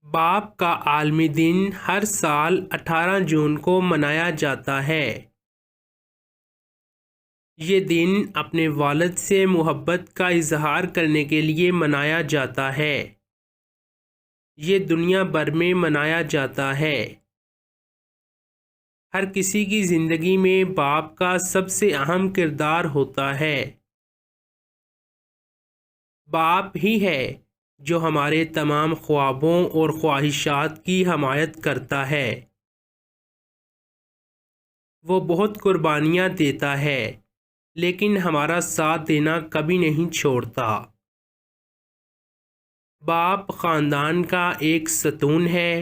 बाप का आलमी दिन हर साल 18 जून को मनाया जाता है। ये दिन अपने वालिद से मोहब्बत का इजहार करने के लिए मनाया जाता है। ये दुनिया भर में मनाया जाता है। हर किसी की ज़िंदगी में बाप का सबसे अहम किरदार होता है। बाप ही है जो हमारे तमाम ख्वाबों और ख्वाहिशात की हमायत करता है। वो बहुत कुर्बानियाँ देता है, लेकिन हमारा साथ देना कभी नहीं छोड़ता। बाप ख़ानदान का एक सतून है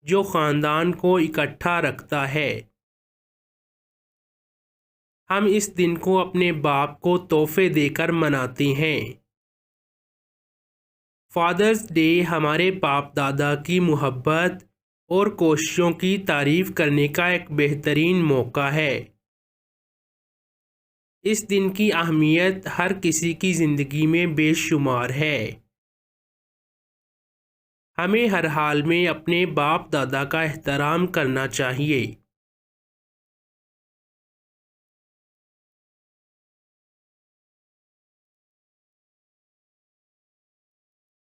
जो ख़ानदान को इकट्ठा रखता है। हम इस दिन को अपने बाप को तोहफे देकर मनाते हैं। फादर्स डे हमारे बाप दादा की मोहब्बत और कोशिशों की तारीफ़ करने का एक बेहतरीन मौका है। इस दिन की अहमियत हर किसी की ज़िंदगी में बेशुमार है। हमें हर हाल में अपने बाप दादा का एहतराम करना चाहिए।